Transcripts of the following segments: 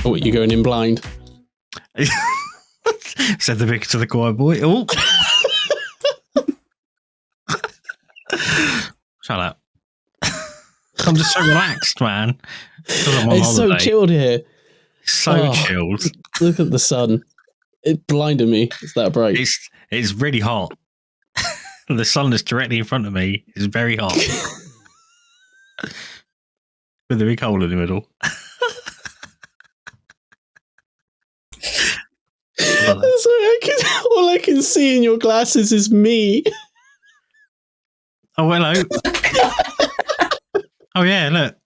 Oh, you're going in blind. Said the vicar to the choir boy. Oh. Shut up. I'm just so relaxed, man. It's so chilled here. So chilled. Look at the sun. It blinded me. It's that bright. It's really hot. The sun is directly in front of me. It's very hot. With a big hole in the middle. So all I can see in your glasses is me. Oh, hello. Oh, yeah, look.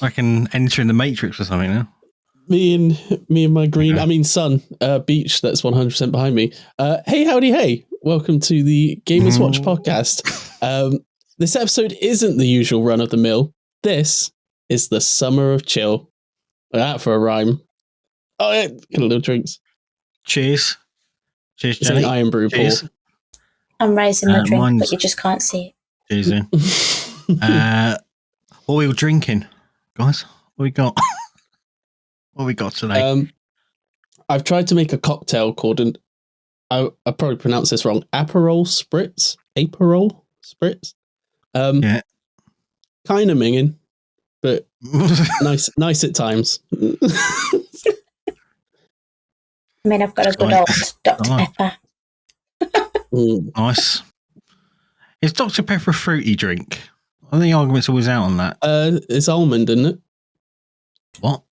I can enter in the Matrix or something now. Me and my green, sun, beach that's 100% behind me. Hey, howdy, hey. Welcome to the Gamers Watch podcast. This episode isn't the usual run of the mill. This is the summer of chill. That for a rhyme. Oh, yeah. Get a little drinks. Cheers. Cheers, It's Jenny. an iron brew, Paul. Cheers. I'm raising my drink, but you just can't see it. Cheers, what are we all drinking, guys? What we got? What we got today? I've tried to make a cocktail called I probably pronounced this wrong. Aperol Spritz. Yeah. Kind of minging, but nice at times. I mean, I've got a good old Dr. Pepper. Nice. Is Dr. Pepper a fruity drink? I think the argument's always out on that. It's almond, isn't it? What?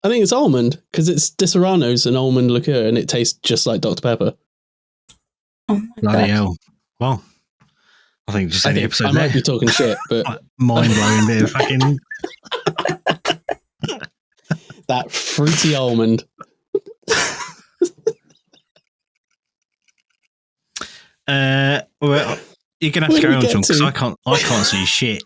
I think it's almond because it's Di Serrano's an almond liqueur and it tastes just like Dr. Pepper. Oh my Bloody God. hell. Well, I think just any episode I might be talking shit, but mind blowing bit of fucking that fruity almond. Well, you're gonna have to go on, John, because I can't see shit.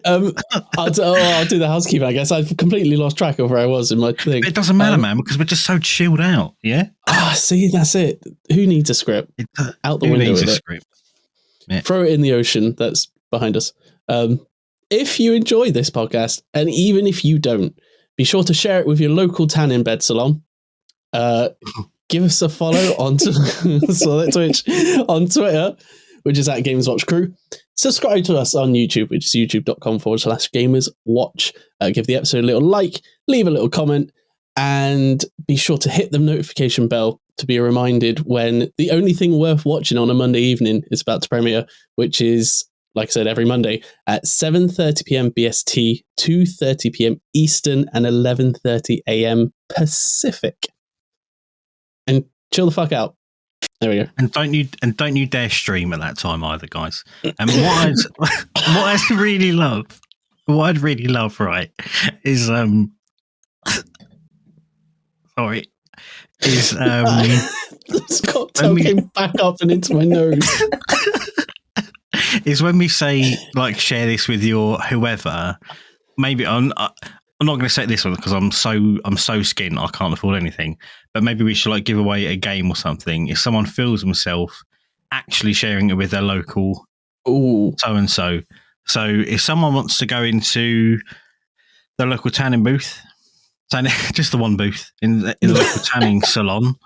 I'll do the housekeeping, I guess. I've completely lost track of where I was in my thing. It doesn't matter, man, because we're just so chilled out, yeah? See, that's it. Who needs a script? Out the window with it. Script? Yeah. Throw it in the ocean that's behind us. If you enjoy this podcast, and even if you don't, be sure to share it with your local tan in bed salon. Give us a follow on Twitch, on Twitter, which is at Gamers Watch Crew. Subscribe to us on YouTube, which is youtube.com/Gamers Watch. Give the episode a little like, leave a little comment, and be sure to hit the notification bell to be reminded when the only thing worth watching on a Monday evening is about to premiere, which is, like I said, every Monday at 7:30 p.m. BST, 2:30 p.m. Eastern, and 11:30 a.m. Pacific. And chill the fuck out. There we go. And don't you dare stream at that time either, guys. And what I'd really love, right, is sorry, is this cocktail came back up and into my nose. Is when we say like share this with your whoever. Maybe I'm not going to say this one because I'm so skint I can't afford anything. But maybe we should like give away a game or something. If someone feels themselves actually sharing it with their local so and so. So if someone wants to go into the local tanning booth, just the one booth in the local tanning salon,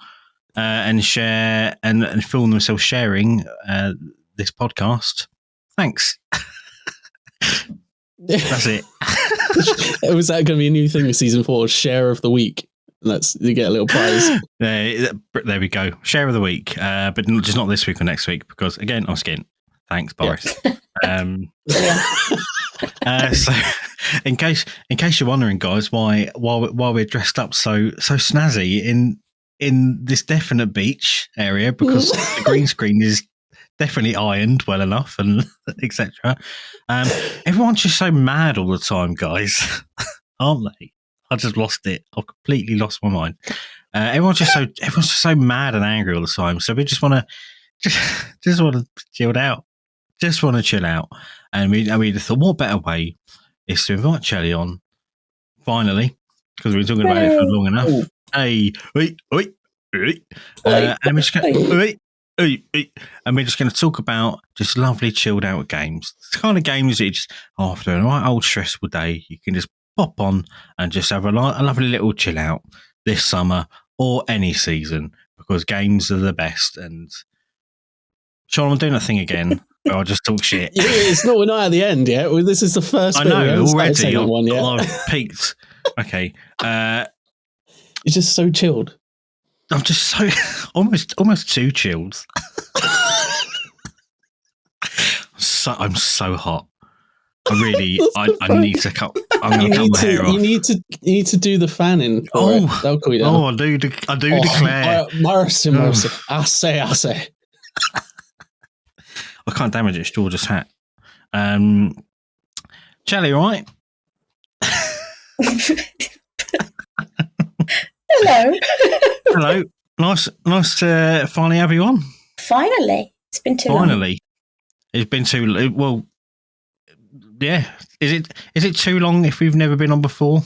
and share and film themselves sharing this podcast, thanks. That's it. Was that going to be a new thing with season 4? Share of the week. You get a little prize. There we go. Share of the week, but just not this week or next week because again I'm skint. Thanks, Boris. So, in case you're wondering, guys, why we're dressed up so snazzy in this definite beach area because the green screen is definitely ironed well enough and etc. Everyone's just so mad all the time, guys, aren't they? I just lost it. I've completely lost my mind. Everyone's just so mad and angry all the time. So we just want to chill out. Just want to chill out. And we thought, what better way is to invite Shelly on finally because we've been talking about it for long enough. Hey, wait. And we just go, wait. And we're just going to talk about just lovely chilled out games. It's the kind of games that you just, after a right old stressful day, you can just pop on and just have a lovely little chill out this summer or any season, because games are the best. And Shaun, I'm doing that thing again. I'll just talk shit. Yeah, we're not at the end yet. Well, this is the first I bit. know, already. One yet. I've peaked. Okay. You're just so chilled. I'm just so almost too chilled. I'm so hot. I need to cut. I'm going to cut my hair off. You need to do the fanning. That'll cool you down. I do declare. Mercy. I say. I can't damage it. It's George's hat. Charlie, all right? Hello. Nice to finally have you on. Finally. It's been too long. It's been too well. Yeah. Is it too long if we've never been on before?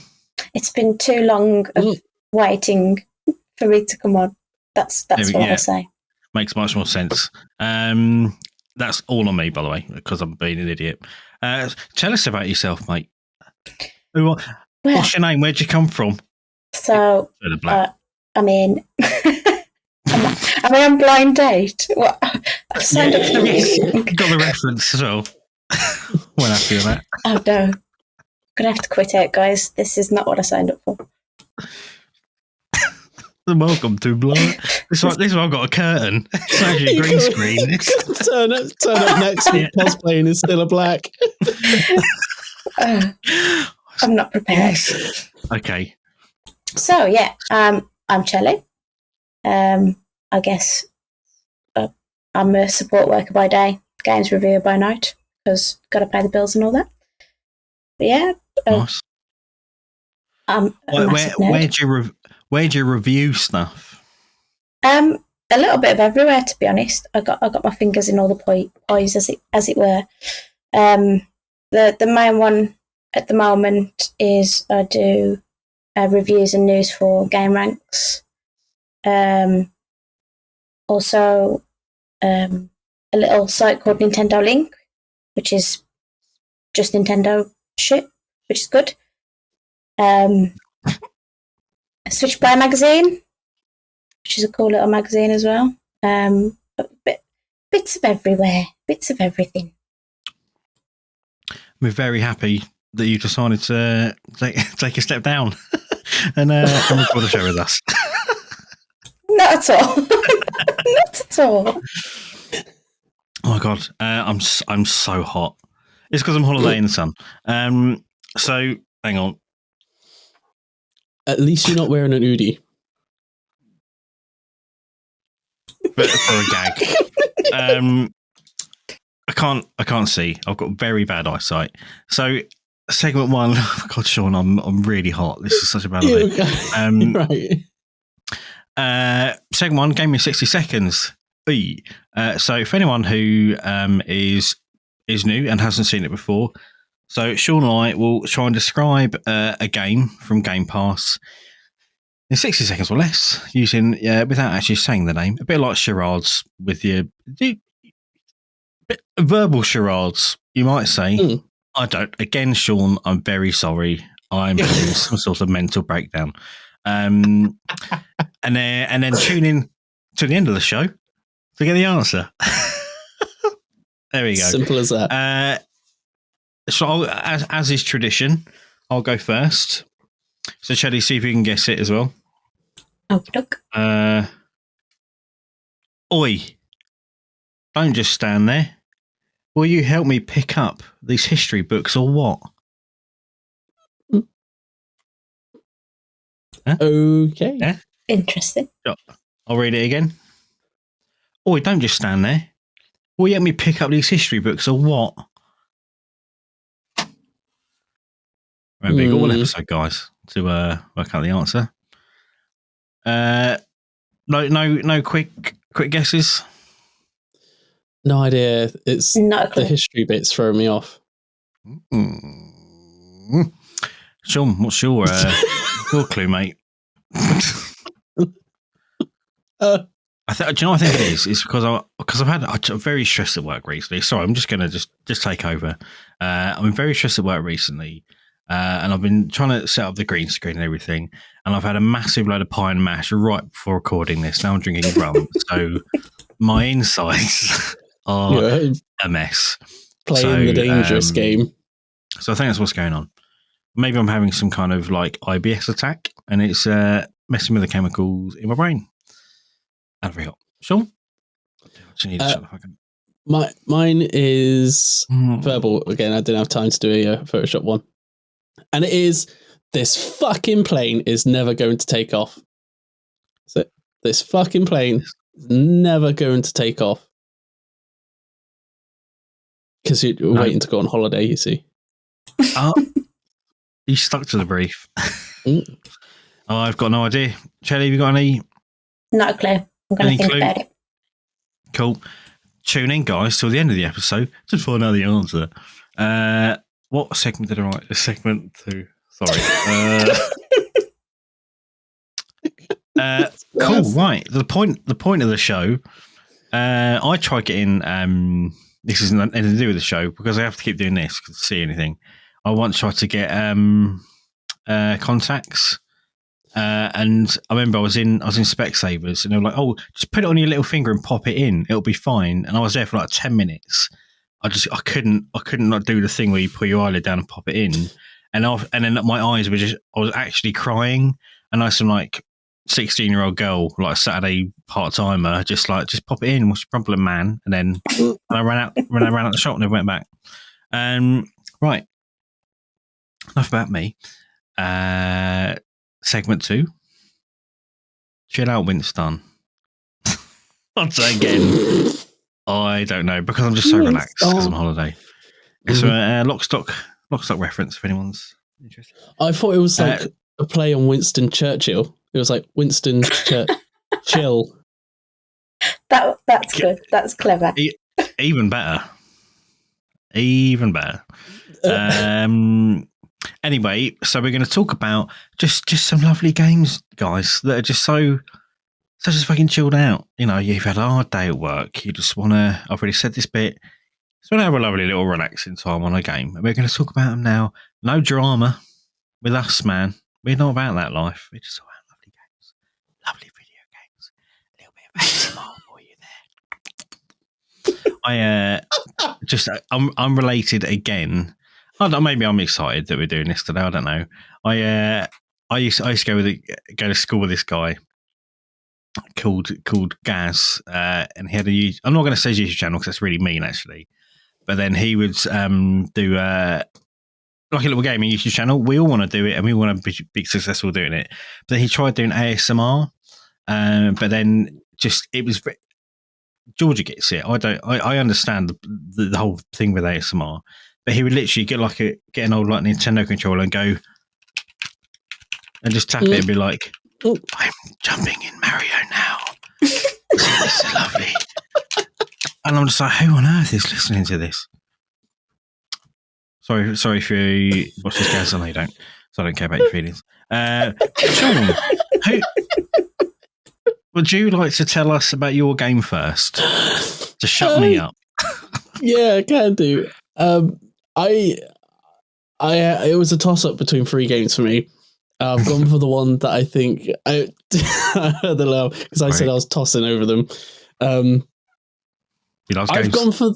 It's been too long of waiting for me to come on. That's what I say. Makes much more sense. That's all on me, by the way, because I'm being an idiot. Tell us about yourself, mate. What's your name? Where'd you come from? So, I'm blind date. What? I've signed up for this. You got the reference as well. Well, happy with that. Oh no, I'm gonna have to quit out, guys. This is not what I signed up for. Welcome to Blind. This one I've got a curtain. It's actually a green screen. Turn up next week. Cosplaying is still a black. I'm not prepared. Yes. Okay. So yeah, I'm Chelly. I guess I'm a support worker by day, games reviewer by night, because got to pay the bills and all that. But yeah, nice. Where do you review stuff? A little bit of everywhere, to be honest. I got my fingers in all the pies, as it were. The main one at the moment is I do reviews and news for Game Ranks. Also, a little site called Nintendo Link, which is just Nintendo shit, which is good. Switchplay magazine, which is a cool little magazine as well. Bits of everywhere, bits of everything. We're very happy that you decided to take a step down and record a show with us. Not at all. Not at all. Oh my god, I'm so hot. It's because I'm holidaying in the sun. So hang on. At least you're not wearing an hoodie. But for a gag. I can't see. I've got very bad eyesight. So segment one. Oh god, Shaun, I'm really hot. This is such a bad idea. Right. Segment one, Gaming 60 seconds. So for anyone who is new and hasn't seen it before, so Shaun and I will try and describe a game from Game Pass in 60 seconds or less, using without actually saying the name. A bit like charades with your verbal charades, you might say. I don't. Again, Shaun, I'm very sorry. I'm having some sort of mental breakdown. And then tune in to the end of the show to get the answer. There we go. Simple as that. So as is tradition, I'll go first. So Shelley, see if you can guess it as well. Oh, look. Oi, don't just stand there. Will you help me pick up these history books or what? Huh? Okay. Yeah? Interesting. I'll read it again. Oi, don't just stand there. Will you help me pick up these history books or what? Remember, you've got one episode, guys, to work out the answer. No quick guesses. No idea. It's not the history bits throwing me off. Shaun, what's your clue, mate? Do you know what I think it is? It's because I'm very stressed at work recently. Sorry, I'm just going to just take over. I've been very stressed at work recently, and I've been trying to set up the green screen and everything. And I've had a massive load of pie and mash right before recording this. Now I'm drinking rum, so my insides are a mess. Playing the dangerous game. So I think that's what's going on. Maybe I'm having some kind of like IBS attack, and it's messing with the chemicals in my brain. I forgot. Shaun? Mine is verbal. Again, I didn't have time to do a Photoshop one. And it is, this fucking plane is never going to take off. So this fucking plane is never going to take off. Because you're waiting to go on holiday, you see. Oh, you stuck to the brief. Oh, I've got no idea. Chelly, have you got any? Not a clue. I'm going to think about it. Cool. Tune in, guys, till the end of the episode to find out the answer. What segment did I write? Segment 2. Sorry. Cool. Right. The point of the show. I try getting. This isn't anything to do with the show because I have to keep doing this to see anything. I once tried to get contacts. And I remember I was in Specsavers and they were like, "Oh, just put it on your little finger and pop it in; it'll be fine." And I was there for like 10 minutes. I couldn't not do the thing where you put your eyelid down and pop it in, and then my eyes were I was actually crying, and I was some like 16-year-old girl, like a Saturday part timer, just pop it in. What's your problem, man? And then I ran out the shop and never went back. Right, enough about me. Segment 2. Chill out, Winston. Once again, I don't know because I'm just so relaxed because I'm on holiday. It's a lock stock reference if anyone's interested. I thought it was like a play on Winston Churchill. It was like Winston Chill. That's good. That's clever. Even better. Anyway, so we're going to talk about just some lovely games, guys, that are just so just fucking chilled out. You know, you've had a hard day at work. You just want to, I've already said this bit, just want to have a lovely little relaxing time on a game. And we're going to talk about them now. No drama with us, man. We're not about that life. We're just about lovely games. Lovely video games. A little bit of ASMR for you there. I'm related again. I don't know, maybe I'm excited that we're doing this today. I don't know. I used to go to school with this guy called Gaz, and he had I'm not going to say his YouTube channel because that's really mean actually. But then he would do like a little gaming YouTube channel. We all want to do it, and we want to be successful doing it. But then he tried doing ASMR, but then it was. Georgia gets it. I understand the whole thing with ASMR. But he would literally get an old like Nintendo controller and go and just tap it and be like, "I'm jumping in Mario now. This is lovely." And I'm just like, who on earth is listening to this? Sorry if you watch this, guys. I know you don't, so I don't care about your feelings. Shaun, would you like to tell us about your game first to shut me up? Yeah, I can do. It was a toss-up between 3 games for me. I've gone for the one that I think I heard the low because I said I was tossing over them. I've gone for.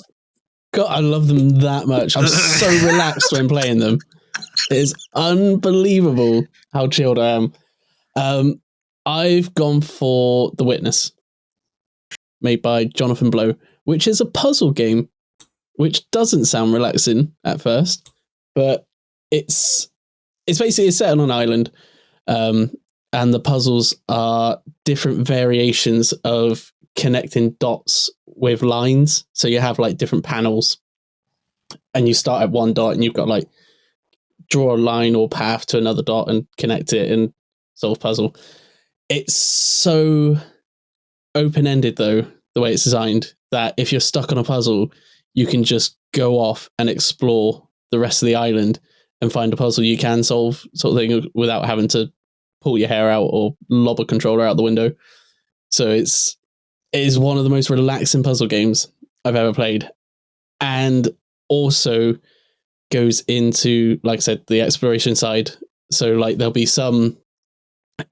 God, I love them that much. I'm so relaxed when playing them. It is unbelievable how chilled I am. I've gone for The Witness, made by Jonathan Blow, which is a puzzle game. Which doesn't sound relaxing at first, but it's basically set on an island, and the puzzles are different variations of connecting dots with lines. So you have like different panels, and you start at one dot, and you've got like draw a line or path to another dot and connect it and solve puzzle. It's so open-ended though, the way it's designed, that if you're stuck on a puzzle, you can just go off and explore the rest of the island and find a puzzle you can solve, sort of thing, without having to pull your hair out or lob a controller out the window. So it's it is one of the most relaxing puzzle games I've ever played, and also goes into, like I said, the exploration side. So like there'll be some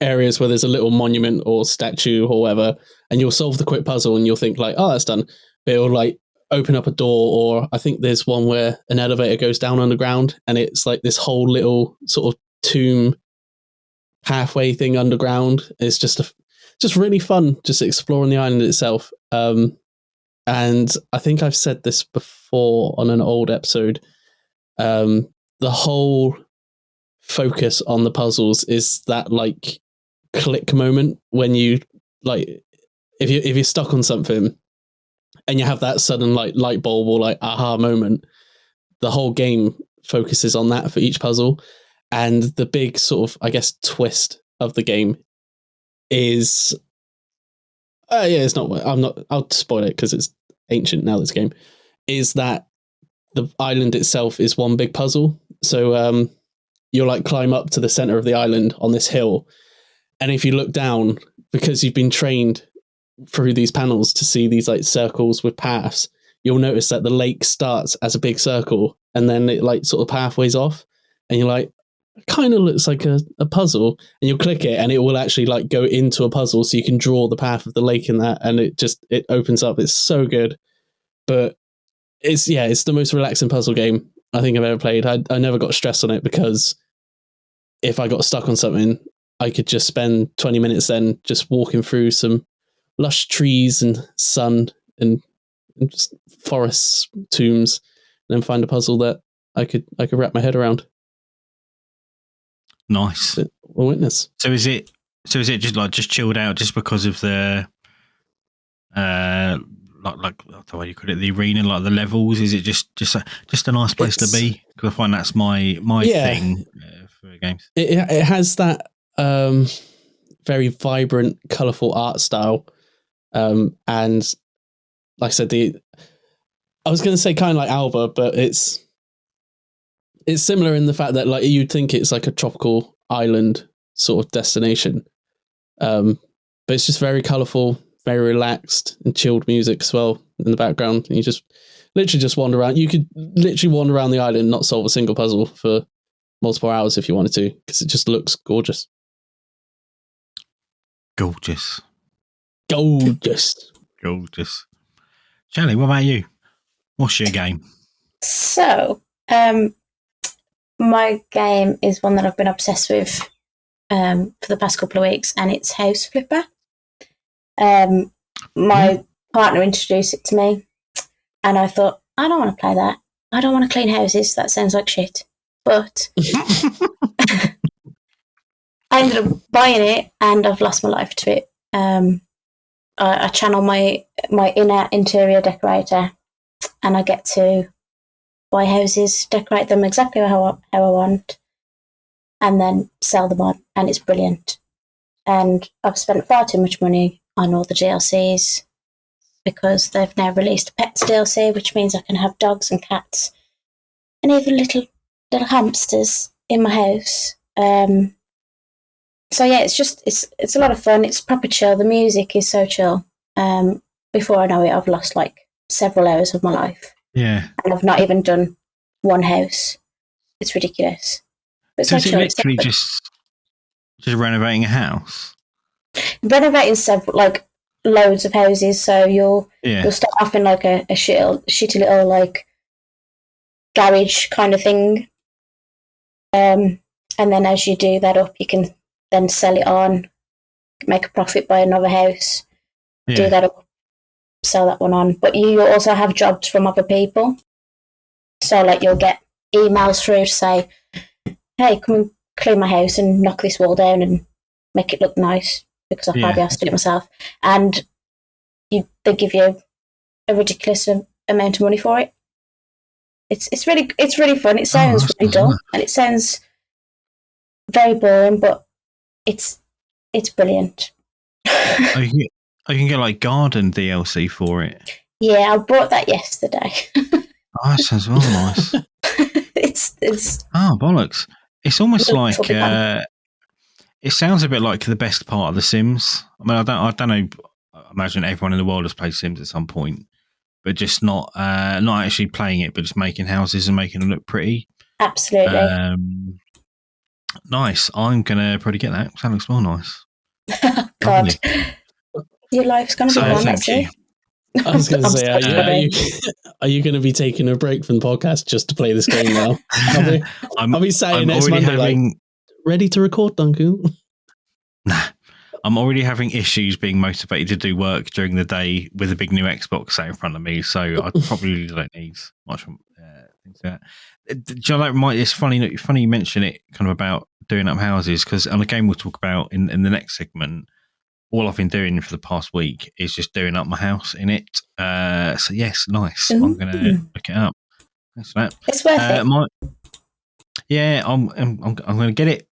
areas where there's a little monument or statue or whatever, and you'll solve the quick puzzle and you'll think like, oh, that's done. But it'll like open up a door, or I think there's one where an elevator goes down underground and it's like this whole little sort of tomb pathway thing underground. It's just really fun, just exploring the island itself. And I think I've said this before on an old episode. The whole focus on the puzzles is that like click moment when you like if you're stuck on something and you have that sudden like light bulb or like aha moment. The whole game focuses on that for each puzzle, and the big sort of, I guess, twist of the game is it's not. I'll spoil it because it's ancient now. This game is that the island itself is one big puzzle. So you'll like climb up to the center of the island on this hill, and if you look down, because you've been trained through these panels to see these like circles with paths, you'll notice that the lake starts as a big circle and then it like sort of pathways off, and you're like, it kind of looks like a puzzle, and you'll click it and it will actually like go into a puzzle, so you can draw the path of the lake in that, and it opens up. It's so good. But it's the most relaxing puzzle game I think I've ever played. I never got stressed on it, because if I got stuck on something, I could just spend 20 minutes then just walking through some lush trees and sun and just forests, tombs, and then find a puzzle that I could wrap my head around. Nice. A witness. So is it just chilled out just because of the like the way you call it, the arena, like the levels? Is it just a nice place to be? Because I find that's my thing for games. It has that very vibrant, colourful art style, and like I said, I was going to say kind of like Alba, but it's similar in the fact that like you'd think it's like a tropical island sort of destination, but it's just very colourful, very relaxed and chilled music as well in the background. And you just literally just wander around. You could literally wander around the island and not solve a single puzzle for multiple hours if you wanted to, because it just looks gorgeous. Gorgeous. Shelley, what about you? What's your game? So, my game is one that I've been obsessed with for the past couple of weeks, and it's House Flipper. My partner introduced it to me, and I thought, I don't want to play that. I don't want to clean houses. That sounds like shit. But I ended up buying it, and I've lost my life to it. I channel my inner interior decorator, and I get to buy houses, decorate them exactly how I want, and then sell them on, and it's brilliant. And I've spent far too much money on all the DLCs, because they've now released a pets DLC, which means I can have dogs and cats and even little hamsters in my house. So yeah, it's a lot of fun. It's proper chill. The music is so chill. Before I know it, I've lost like several hours of my life. Yeah. And I've not even done one house. It's ridiculous. But so is it literally just renovating a house? Renovating several, like loads of houses. So you'll start off in like a shitty little like garage kind of thing. And then as you do that up, you can then sell it on, make a profit, buy another house, do that up, sell that one on. But you also have jobs from other people. So like you'll get emails through to say, hey, come and clean my house and knock this wall down and make it look nice, because I can't be asked to do it myself. And they give you a ridiculous amount of money for it. It's really fun. It sounds really dull, and it sounds very boring, but it's brilliant. You can get like garden DLC for it. Yeah, I bought that yesterday. Oh, that sounds well nice. It's bollocks! It's almost like it sounds a bit like the best part of The Sims. I mean, I don't know. imagine everyone in the world has played Sims at some point, but just not actually playing it, but just making houses and making them look pretty. Absolutely. Nice. I'm gonna probably get that. That looks well nice. God, your life's gonna be one. Let's see. I was going to say, are you going to be taking a break from the podcast just to play this game now? I'll be saying next Monday, ready to record, Duncan. Nah, I'm already having issues being motivated to do work during the day with a big new Xbox sat in front of me, so I probably don't need much things like that. Do you know that it's funny you mention it kind of about doing up houses, because on a game we'll talk about in the next segment, all I've been doing for the past week is just doing up my house in it. So yes, nice. I'm going to look it up. Thanks for that. It's worth it. I'm going to get it.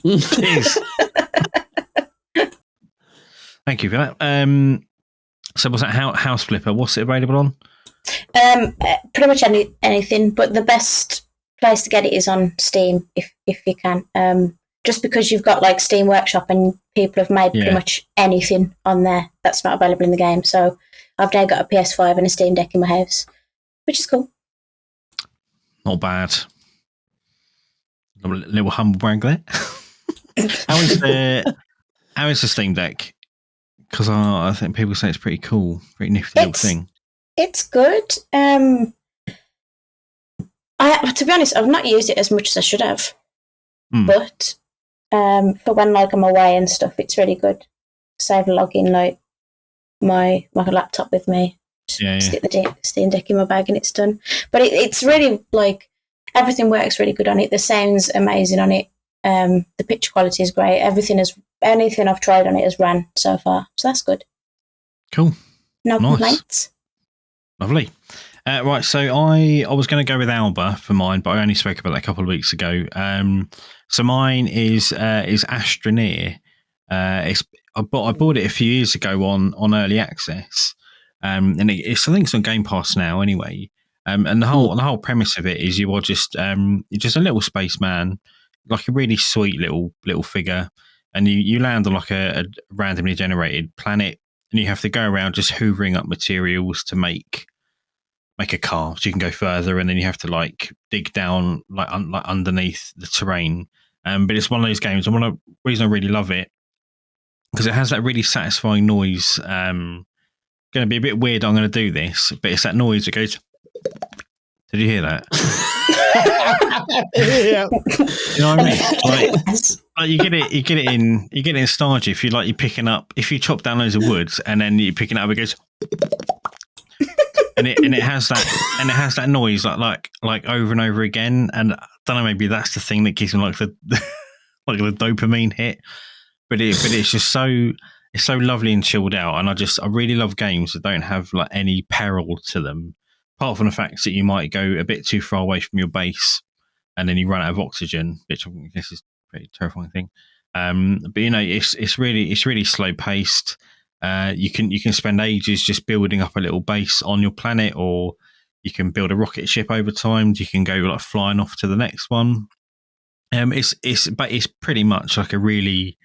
Cheers. Thank you for that. So was that House Flipper? What's it available on? Pretty much anything, but the best place to get it is on Steam if you can. Just because you've got like Steam Workshop and people have made pretty much anything on there that's not available in the game. So I've now got a PS5 and a Steam Deck in my house, which is cool. Not bad. A little humble brag there. How is the Steam Deck? Because I think people say it's pretty cool, pretty nifty little thing. It's good. To be honest, I've not used it as much as I should have, but for when like I'm away and stuff, it's really good. Save logging like my laptop with me. Stick the Steam Deck in my bag and it's done. But it's really like everything works really good on it. The sound's amazing on it. The picture quality is great. Anything I've tried on it has ran so far, so that's good. Cool. No complaints. Lovely. Right, so I was going to go with Alba for mine, but I only spoke about that a couple of weeks ago. So mine is Astroneer. I bought it a few years ago on early access, and I think it's on Game Pass now anyway. And the whole premise of it is you are just you're just a little spaceman, like a really sweet little figure, and you land on like a randomly generated planet, and you have to go around just hoovering up materials to make a car, so you can go further, and then you have to like dig down like underneath the terrain. But it's one of those games, and one of the reason I really love it, because it has that really satisfying noise. Going to be a bit weird, I'm going to do this, but it's that noise that goes... Did you hear that? Yeah. You know what I mean? Like you get it in Stardew. If you chop down loads of woods and then you pick it up, it goes... And it has that noise like over and over again, and I don't know, maybe that's the thing that gives me like the dopamine hit. But it's just so lovely and chilled out, and I really love games that don't have like any peril to them, apart from the fact that you might go a bit too far away from your base, and then you run out of oxygen, which I think this is a pretty terrifying thing. But you know, it's really slow paced. You can spend ages just building up a little base on your planet, or you can build a rocket ship over time. You can go like flying off to the next one. It's pretty much like a really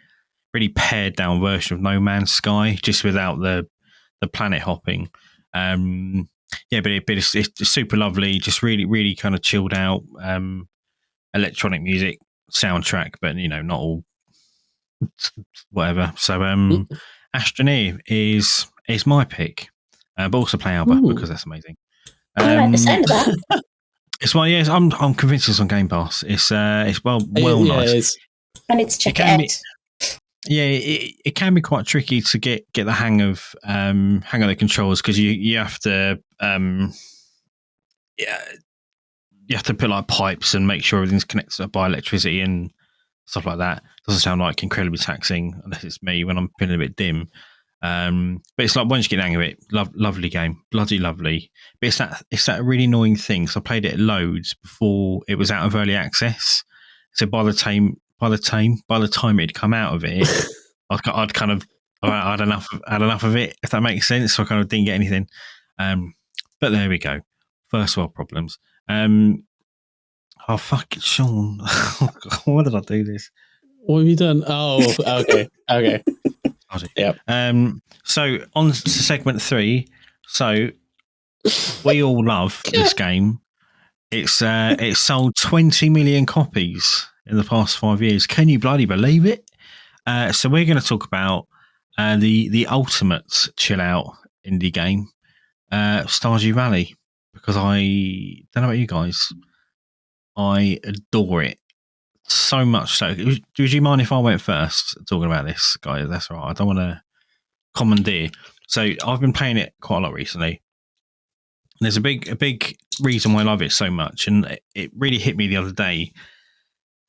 pared down version of No Man's Sky, just without the planet hopping. But it's super lovely, just really kind of chilled out electronic music soundtrack, but you know, not all whatever. So Astroneer is my pick, but also play Alba because that's amazing. I like the sound of that. It's one, yes. I'm convinced it's on Game Pass. It's well nice. It is. I need to check it out. It can be quite tricky to get the hang of the controls, because you have to you have to put like pipes and make sure everything's connected up by electricity and stuff like that. Doesn't sound like incredibly taxing, unless it's me when I'm feeling a bit dim. But it's like, once you get the hang of it, lovely game, bloody lovely. But it's that really annoying thing. So I played it loads before it was out of early access. So by the time it'd come out of it, I'd kind of had enough of it, if that makes sense. So I kind of didn't get anything. But there we go. First world problems. Oh, fuck it, Shaun. Why did I do this? What have you done? Oh, okay. Okay. Yeah. So on to segment 3. So we all love this game. It's sold 20 million copies in the past 5 years. Can you bloody believe it? So we're going to talk about the ultimate chill out indie game, Stardew Valley, because I don't know about you guys, I adore it so much. So, would you mind if I went first talking about this, guys? That's all right. I don't want to commandeer. So I've been playing it quite a lot recently. There's a big reason why I love it so much, and it really hit me the other day.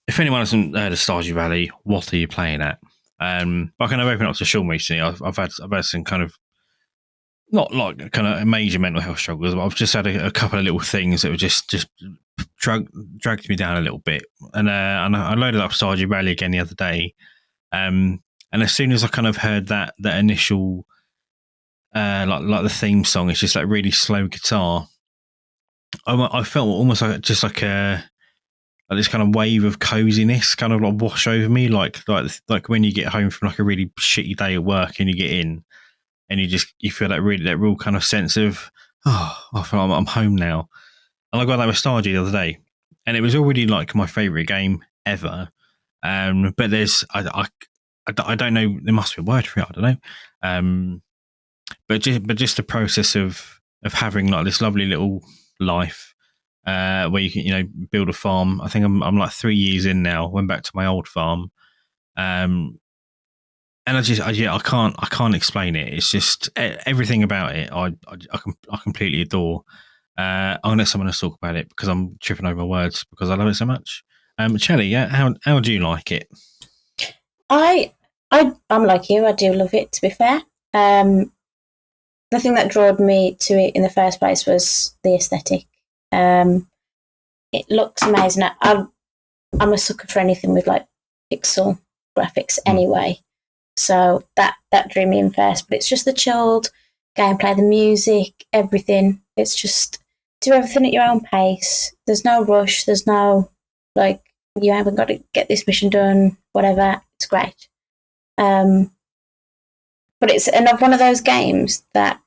If anyone hasn't heard of Stardew Valley, what are you playing at? I kind of opened up to Shaun recently. I've had some kind of not like kind of major mental health struggles, but I've just had a couple of little things that were just dragged me down a little bit. And I loaded up Stardew Valley again the other day. And as soon as I kind of heard that initial like the theme song, it's just like really slow guitar. I felt almost like just like this kind of wave of coziness kind of like wash over me, like when you get home from like a really shitty day at work and you get in and you feel that real kind of sense of, oh, I feel like I'm home now. And I got that with Stardew the other day, and it was already like my favourite game ever. But there's I don't know, there must be a word for it, I don't know. But just the process of having like this lovely little life where you can build a farm. I think I'm like 3 years in now. Went back to my old farm, and I can't explain it. It's just everything about it. I completely adore. I'm gonna let someone else talk about it because I'm tripping over my words because I love it so much. Shelley, how do you like it? I'm like you. I do love it. To be fair, the thing that drew me to it in the first place was the aesthetic. It looks amazing. I'm a sucker for anything with like pixel graphics anyway, so that drew me in first. But it's just the chilled gameplay, the music, everything. It's just do everything at your own pace. There's no rush. There's no like you haven't got to get this mission done. Whatever. It's great. But it's one of those games that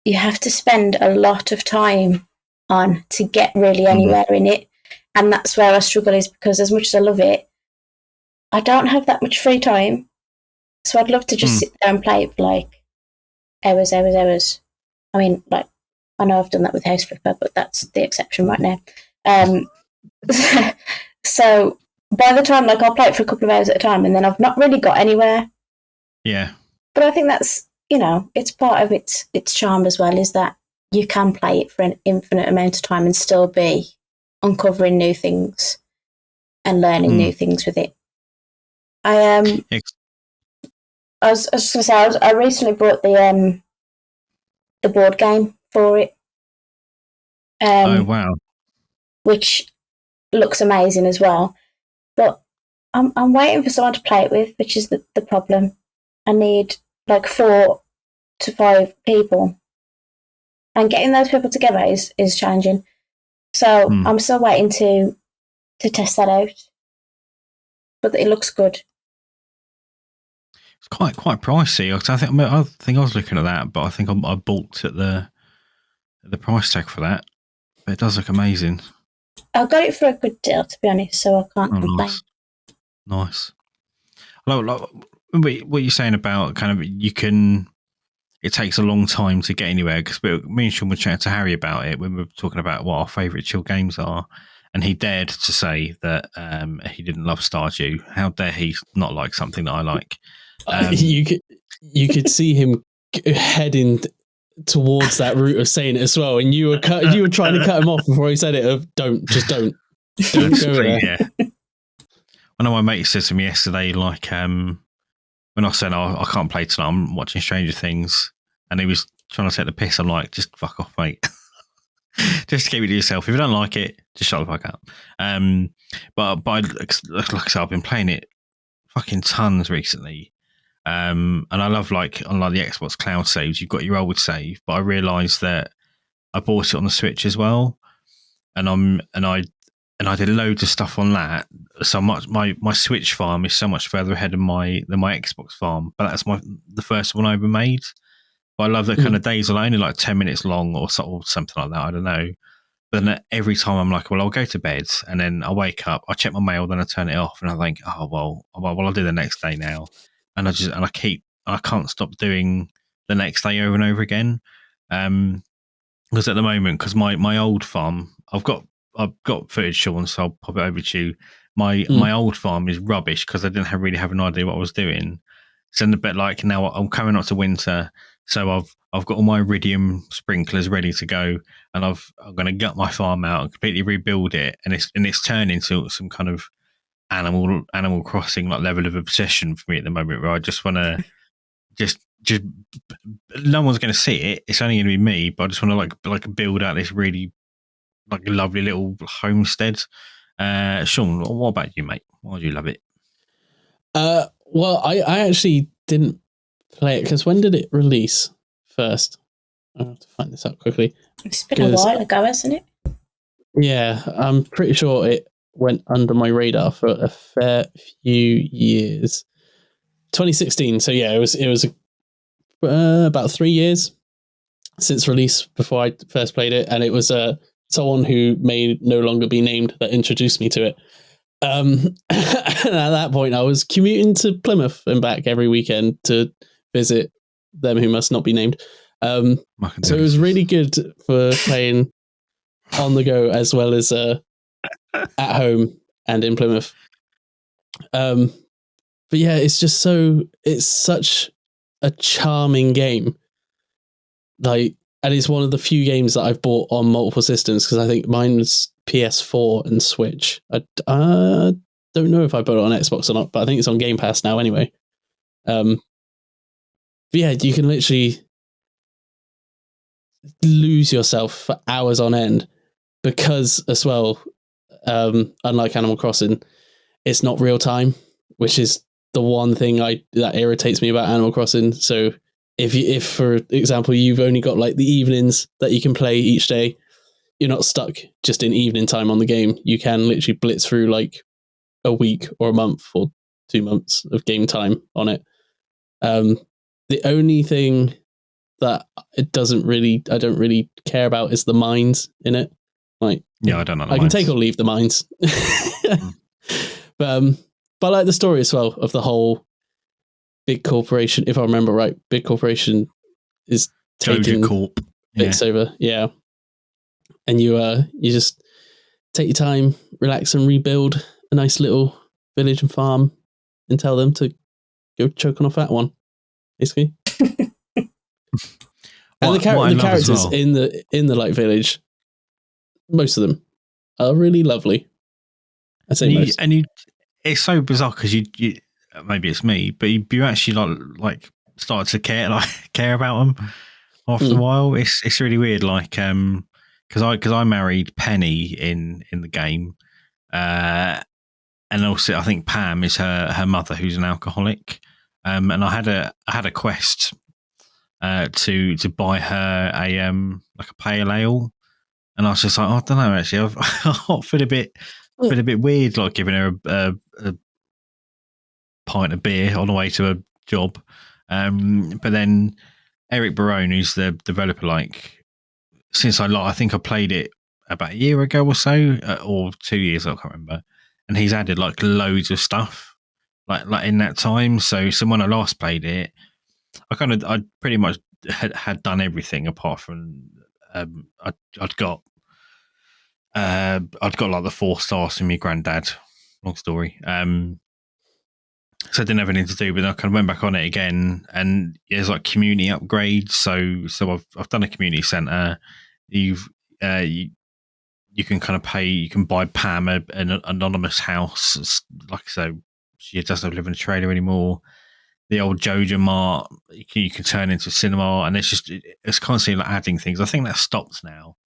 you have to spend a lot of time on to get really anywhere in it. And that's where I struggle, is because as much as I love it, I don't have that much free time. So I'd love to just sit there and play it for like hours. I mean, like, I know I've done that with Housekeeping, but that's the exception right now. So by the time, like, I'll play it for a couple of hours at a time and then I've not really got anywhere. Yeah. But I think that's, it's part of its charm as well, is that you can play it for an infinite amount of time and still be uncovering new things and learning new things with it. I was just going to say, I recently bought the board game for it. Oh, wow. Which looks amazing as well. But I'm waiting for someone to play it with, which is the problem. I need like 4 to 5 people. And getting those people together is challenging. So I'm still waiting to test that out. But it looks good. It's quite pricey. I think I was looking at that, but I think I balked at the price tag for that. But it does look amazing. I got it for a good deal, to be honest, so I can't complain. Nice. Like, what you're saying about kind of it takes a long time to get anywhere, because me and Shaun were chatting to Harry about it when we were talking about what our favourite chill games are, and he dared to say that he didn't love Stardew. How dare he not like something that I like? You could see him heading towards that route of saying it as well, and you were trying to cut him off before he said it. Of don't go there. Yeah. One of my mates said to me yesterday, like, when I said, I can't play tonight, I'm watching Stranger Things, and he was trying to take the piss. I'm like, just fuck off, mate. Just keep it to yourself. If you don't like it, just shut the fuck up. But like I said, I've been playing it fucking tons recently. And I love, like, unlike the Xbox cloud saves, you've got your old save, but I realised that I bought it on the Switch as well. And I did loads of stuff on that. So much my Switch farm is so much further ahead of my Xbox farm, but that's the first one I ever made. But I love that kind of days are only like 10 minutes long or something like that. I don't know. But then every time I'm like, well, I'll go to bed, and then I wake up, I check my mail, then I turn it off, and I think, oh well, I'll do the next day now, and I can't stop doing the next day over and over again. Because at the moment, because my old farm, I've got footage, Shaun, so I'll pop it over to you. My old farm is rubbish because I didn't really have an idea what I was doing. It's a bit like now I'm coming up to winter, so I've got all my iridium sprinklers ready to go, and I'm going to gut my farm out and completely rebuild it, and it's turned into some kind of Animal Crossing like level of obsession for me at the moment, where I just want to just no one's going to see it. It's only going to be me, but I just want to like build out this really like lovely little homestead. Shaun, what about you, mate? Why do you love it? Well, I actually didn't play it because when did it release first? I'll have to find this out quickly. It's been a while ago, hasn't it? Yeah, I'm pretty sure it went under my radar for a fair few years. 2016. So yeah, it was about 3 years since release before I first played it, and it was someone who may no longer be named that introduced me to it. And at that point, I was commuting to Plymouth and back every weekend to visit them who must not be named. So it was really good for playing on the go as well as at home and in Plymouth. But yeah, it's such a charming game. And it's one of the few games that I've bought on multiple systems, because I think mine was PS4 and Switch. I don't know if I bought it on Xbox or not, but I think it's on Game Pass now anyway. But yeah, you can literally lose yourself for hours on end, because as well, unlike Animal Crossing, it's not real time, which is the one thing that irritates me about Animal Crossing. So if for example you've only got like the evenings that you can play each day, you're not stuck just in evening time on the game. You can literally blitz through like a week or a month or 2 months of game time on it. The only thing that I don't really care about is the mines in it. Like, yeah, I don't know. I can take or leave the mines. But I like the story as well of the whole big corporation. If I remember right, big corporation is taking Corp. bits over. Yeah. And you just take your time, relax, and rebuild a nice little village and farm, and tell them to go choke on a fat one, basically. And the characters well in the like village, most of them are really lovely. I say most. It's so bizarre because you maybe it's me, but you actually like start to care about them after a while. It's really weird. Like because I married Penny in the game, and also I think Pam is her mother, who's an alcoholic. And I had a quest to buy her a like a pale ale, and I was just like, I don't know, actually, I feel a bit weird, like giving her a pint of beer on the way to a job. But then Eric Barone, who's the developer, like since I think I played it about a year ago or so, or 2 years, I can't remember, and he's added like loads of stuff like in that time. So when I last played it, I pretty much had done everything apart from I'd got like the 4 stars from my granddad. Long story. So I didn't have anything to do, but I kind of went back on it again, and there's like community upgrades. So I've done a community center. You can kind of pay. You can buy Pam an anonymous house. Like, so she doesn't live in a trailer anymore. The old Jojo Mart you can turn into cinema, and it's constantly like adding things. I think that stopped now,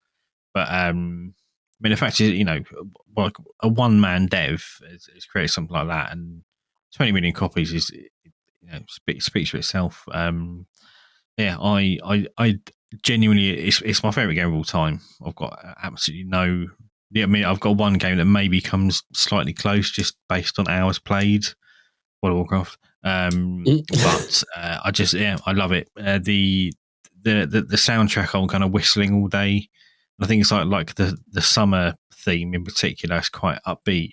but I mean, the fact is, like a one man dev has created something like that, and 20 million copies is speaks for itself. Yeah, I genuinely, it's my favorite game of all time. I've got absolutely no Yeah, I mean, I've got one game that maybe comes slightly close, just based on hours played. World of Warcraft. But I love it. The soundtrack on kind of whistling all day. I think it's like the summer theme in particular is quite upbeat.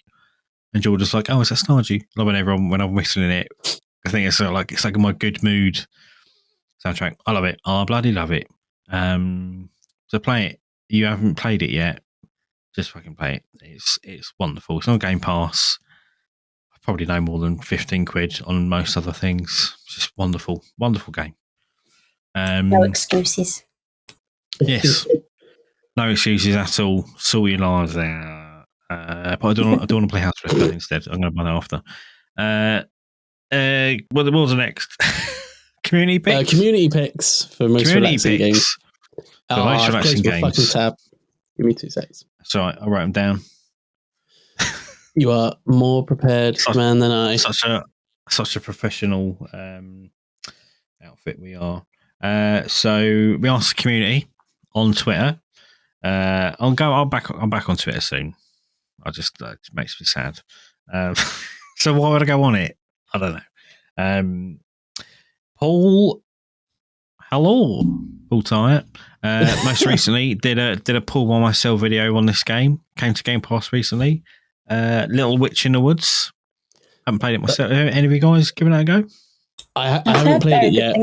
And Jordan's like, "Oh, is that Stardew?" Like when I'm whistling it, I think it's like my good mood soundtrack. I love it. I bloody love it. So play it. You haven't played it yet? Just fucking play it. It's wonderful. It's on Game Pass. I probably know more than 15 quid on most other things. It's just wonderful, wonderful game. No excuses. Yes, no excuses at all. Sort your lives out. But I don't want to play House of Flipper instead. I'm going to buy that after. What was the next? Community picks. Community picks for most relaxing games. For most relaxing games. Fucking tab. Give me 2 seconds. So I'll write them down. You are more prepared, man, than I. Such a professional outfit we are. So we asked the community on Twitter. I'm back on Twitter soon. It makes me sad. So why would I go on it? I don't know. Paul, hello, Paul Tyatt. Most recently did a Paul by myself video on this game. Came to Game Pass recently. Little Witch in the Woods. Haven't played it myself. Any of you guys giving it a go? I haven't played it yet. I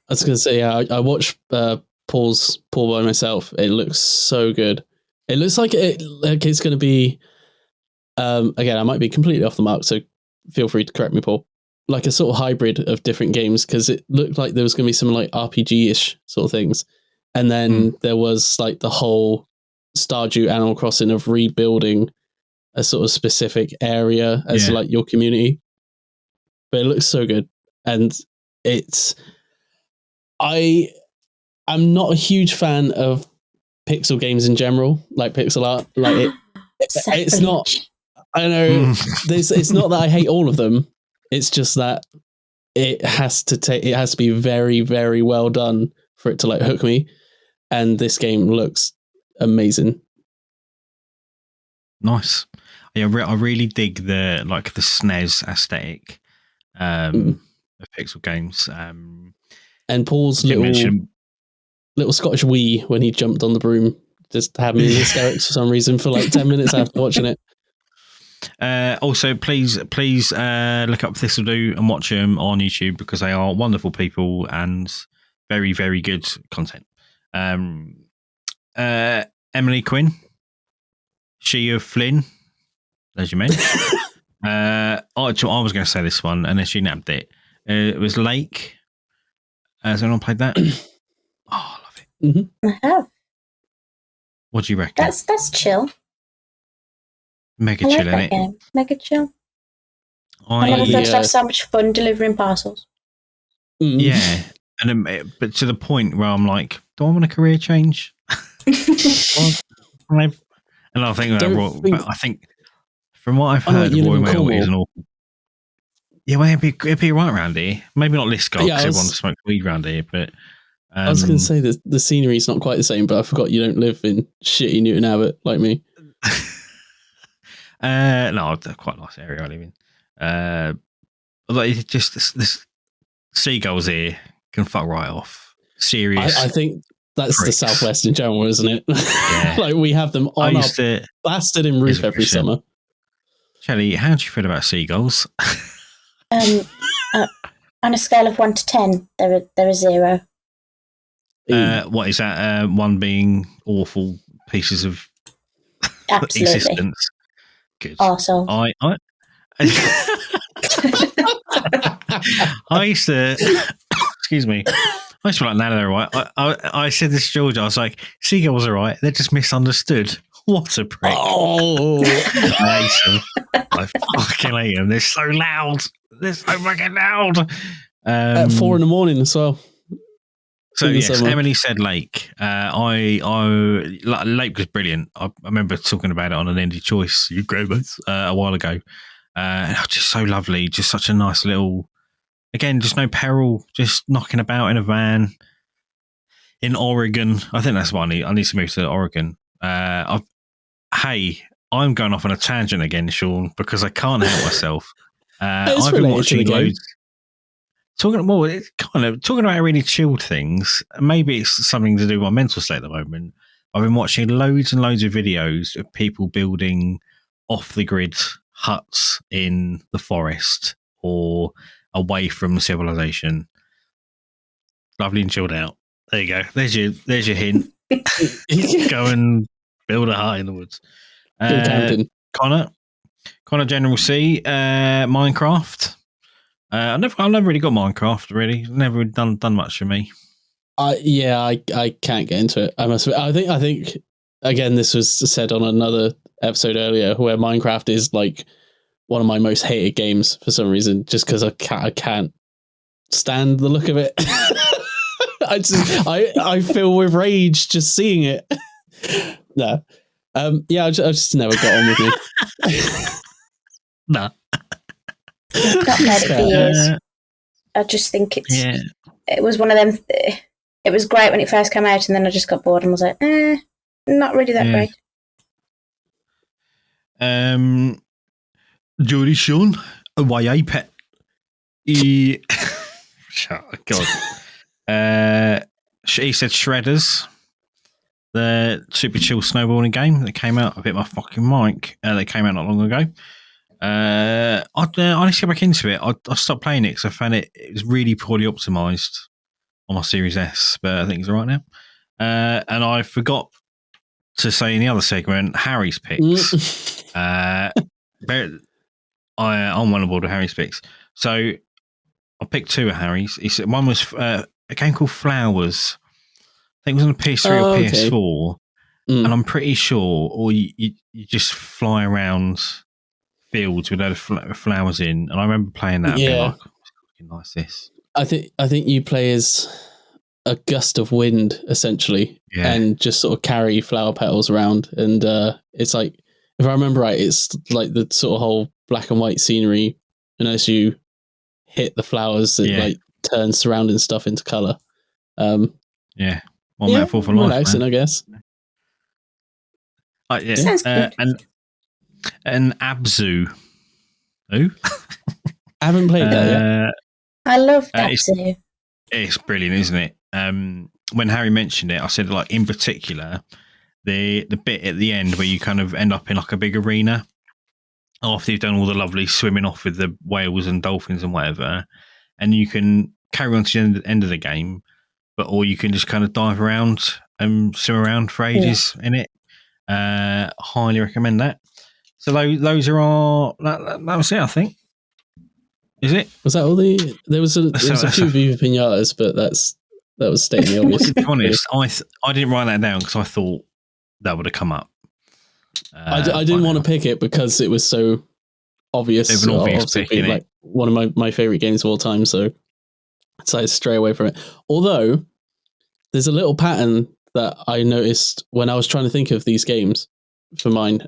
was going to say, yeah, I watched Paul by myself. It looks so good. It looks like it's going to be. Again, I might be completely off the mark, so feel free to correct me, Paul. Like a sort of hybrid of different games, because it looked like there was going to be some like RPG-ish sort of things, and then there was like the whole Stardew Animal Crossing of rebuilding a sort of specific area as like your community. But it looks so good, and I'm not a huge fan of pixel games in general, like pixel art. Like it's not. I know it's not that I hate all of them. It's just that it has to be very, very well done for it to like hook me. And this game looks amazing. Nice. Yeah, I really dig the SNES aesthetic of pixel games. And Paul's little Scottish wee when he jumped on the broom just had me in hysterics for some reason for like 10 minutes after watching it. Also, please look up Thistledew and watch them on YouTube, because they are wonderful people and very, very good content. Emily Quinn, she of Flynn, as you mentioned. I was going to say this one, and then she nabbed it. It was Lake. Has anyone played that? Oh, I love it. Mm-hmm. I have. What do you reckon? That's chill. Mega chill, isn't it? Game. Mega chill. I never thought to have so much fun delivering parcels. Yeah, and but to the point where I'm like, do I want a career change? And I think from what I've heard, Royal Mail is an awful. Yeah, well, it'd be right around here. Maybe not Liscott, because everyone smokes weed around here. But I was going to say that the scenery's not quite the same, but I forgot you don't live in shitty Newton Abbot like me. No, it's quite a nice area I live in. Like just this seagulls here can fuck right off. Serious. I think that's pricks. The Southwest in general, isn't it? Yeah. Like we have them on our blasted in roof every summer. Shelley, how do you feel about seagulls? On a scale of 1 to 10, they're a 0. What is that? 1 being awful pieces of existence. Good. Also, I used to. Excuse me. I used to be like, no, they're right. I said this to George. I was like, seagulls are right. They're just misunderstood. What a prick! Oh, I hate them. I fucking hate them. They're so loud. They're so fucking loud. At 4 a.m. as well. So yes, Emily said Lake. Lake was brilliant. I remember talking about it on an Indie Choice a while ago. Just so lovely. Just such a nice little. Again, just no peril. Just knocking about in a van in Oregon. I think that's what I need. I need to move to Oregon. hey, I'm going off on a tangent again, Shaun, because I can't help myself. It's I've been related to the watching game. loads. It's kind of talking about really chilled things. Maybe it's something to do with my mental state at the moment. I've been watching loads and loads of videos of people building off the grid huts in the forest or away from civilization. Lovely and chilled out. There you go. There's your hint. Go and build a hut in the woods. Go camping. Connor General C, Minecraft. I've never really got Minecraft. Really, never done much for me. I can't get into it. I must. I think again, this was said on another episode earlier, where Minecraft is like one of my most hated games for some reason, just because I can't stand the look of it. I feel with rage just seeing it. No, I just never got on with me. Nah. Not played it for years. I just think it was one of them. It was great when it first came out, and then I just got bored and was like, not really that great. Jody Shaun, YA pet. God. He said Shredders, the super chill snowboarding game that came out. I bit my fucking mic. That came out not long ago. I need to get back into it. I stopped playing it because I found it was really poorly optimized on my Series S, but I think it's all right now. And I forgot to say in the other segment, Harry's picks. I'm one of all the Harry's picks. So I picked two of Harry's. One was a game called Flowers. I think it was on the PS3 or PS4. And I'm pretty sure, or you just fly around fields with a load of flowers in. And I remember playing that and being like, fucking nice this. I think you play as a gust of wind, essentially, and just sort of carry flower petals around. And it's like, if I remember right, it's like the sort of whole black and white scenery. And as you hit the flowers, it like turns surrounding stuff into colour. One metaphor for life, relaxing, I guess. Sounds good. And Abzu. Who? I haven't played that yet. I love Abzu. It's brilliant, isn't it? When Harry mentioned it, I said, like, in particular, the bit at the end where you kind of end up in like a big arena after you've done all the lovely swimming off with the whales and dolphins and whatever, and you can carry on to the end of the game, or you can just kind of dive around and swim around for ages in it. Highly recommend that. So those are all. That was it, I think. Is it? Was that all the? There was a few Viva Pinatas, but that was stating the obvious. To be honest, I didn't write that down because I thought that would have come up. I didn't want to pick it because it was so obvious. An obvious pick, being like one of my favorite games of all time, so I decided to stray away from it. Although there's a little pattern that I noticed when I was trying to think of these games for mine.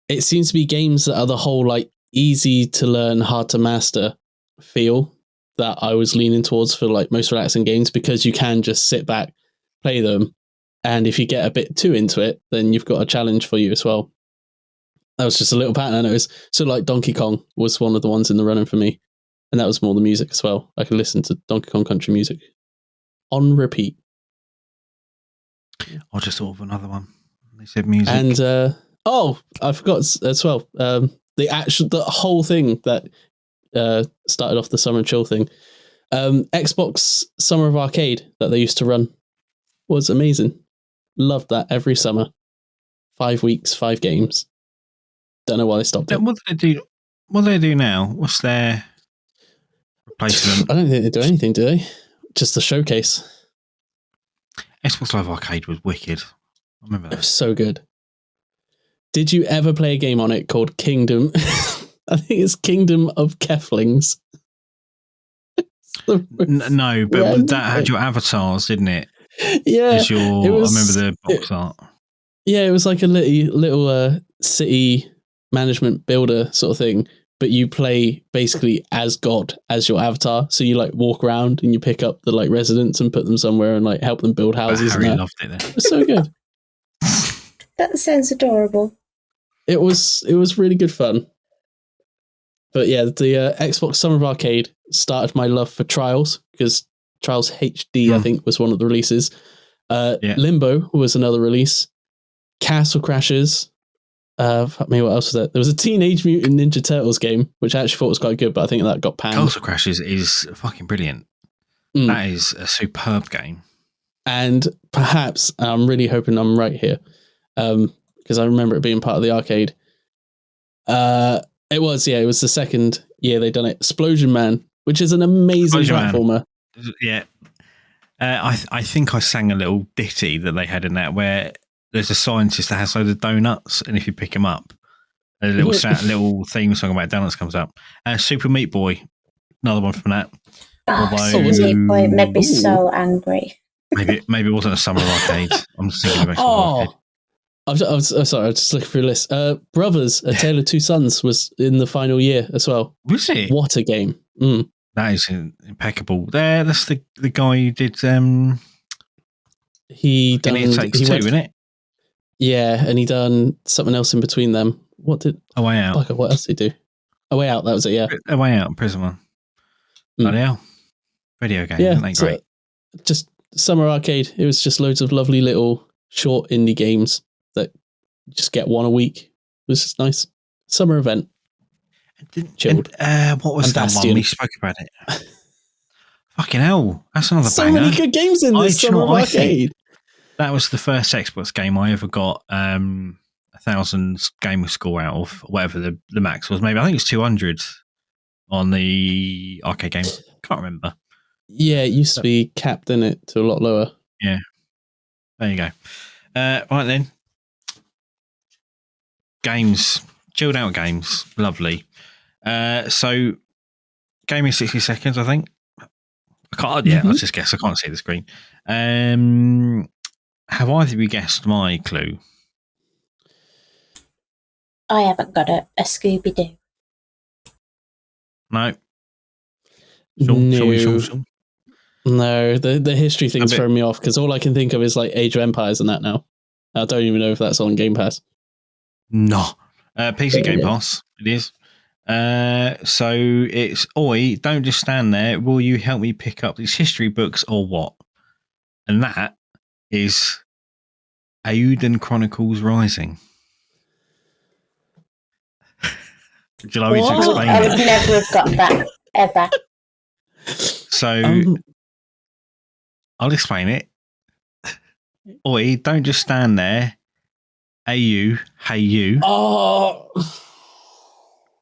It seems to be games that are the whole like easy to learn, hard to master feel that I was leaning towards for like most relaxing games, because you can just sit back, play them, and if you get a bit too into it, then you've got a challenge for you as well. That was just a little pattern I noticed. So like Donkey Kong was one of the ones in the running for me, and that was more the music as well. I could listen to Donkey Kong country music on repeat. I just thought of another one. They said music. And I forgot as well. The whole thing that started off the Summer and Chill thing. Xbox Summer of Arcade that they used to run was amazing. Loved that every summer. 5 weeks, 5 games. Don't know why they stopped it. What do they do now? What's their replacement? I don't think they do anything, do they? Just a showcase. Xbox Live Arcade was wicked. I remember that. It was so good. Did you ever play a game on it called Kingdom? I think it's Kingdom of Keflings. No, but that had your avatars, didn't it? Yeah. I remember the box art. Yeah, it was like a little city management builder sort of thing, but you play basically as God, as your avatar. So you like walk around and you pick up the like residents and put them somewhere and like help them build houses. Harry loved it then. It was so good. that sounds adorable. It was really good fun. But yeah, the Xbox Summer of Arcade started my love for Trials, because Trials HD, I think, was one of the releases. Limbo was another release. Castle Crashers. Fuck me, what else was there? There was a Teenage Mutant Ninja Turtles game, which I actually thought was quite good, but I think that got panned. Castle Crashers is fucking brilliant. That is a superb game. And perhaps, I'm really hoping I'm right here, because I remember it being part of the arcade. It was the second year they'd done it. Explosion Man, which is an amazing platformer. Yeah. I think I sang a little ditty that they had in that where there's a scientist that has loads of donuts, and if you pick them up, a little theme song about donuts comes up. Super Meat Boy, another one from that. Super Meat Boy made me so angry. Maybe it wasn't a Summer Arcade. I'm just thinking about Arcade. I'm sorry, I was just looking through a list. Brothers, A Tale of Two Sons was in the final year as well. Was it? What a game. That is impeccable. That's the guy who did... he done... It Takes Two, isn't it? Yeah, and he done something else in between them. What did... A Way Out. Bugger, what else did he do? A Way Out, that was it, yeah. A Way Out, Prison One. Bloody hell. Video game, isn't that great? Just Summer Arcade. It was just loads of lovely little short indie games that just get one a week. It was just nice. Summer event. Chilled. What was that one? We spoke about it. Fucking hell. That's another so banger. So many good games in this Summer Arcade. That was the first Xbox game I ever got 1,000 gamer score out of, whatever the max was. Maybe I think it was 200 on the arcade game. Can't remember. Yeah, it used to be capped in it to a lot lower. Yeah. There you go. Right then. Games. Chilled out games. Lovely. So, game in 60 seconds, I think. I can't, I'll just guess. I can't see the screen. Have either of you guessed my clue? I haven't got a Scooby-Doo. No. Sean? No, the history thing's throwing me off, because all I can think of is like Age of Empires and that now. I don't even know if that's on Game Pass. No. PC Game Pass, it is. So it's, Oi, don't just stand there. Will you help me pick up these history books or what? And that is Auden Chronicles Rising. Would you like me to explain I it? would never have got that, ever. So I'll explain it. Oi, don't just stand there. Hey you. Oh.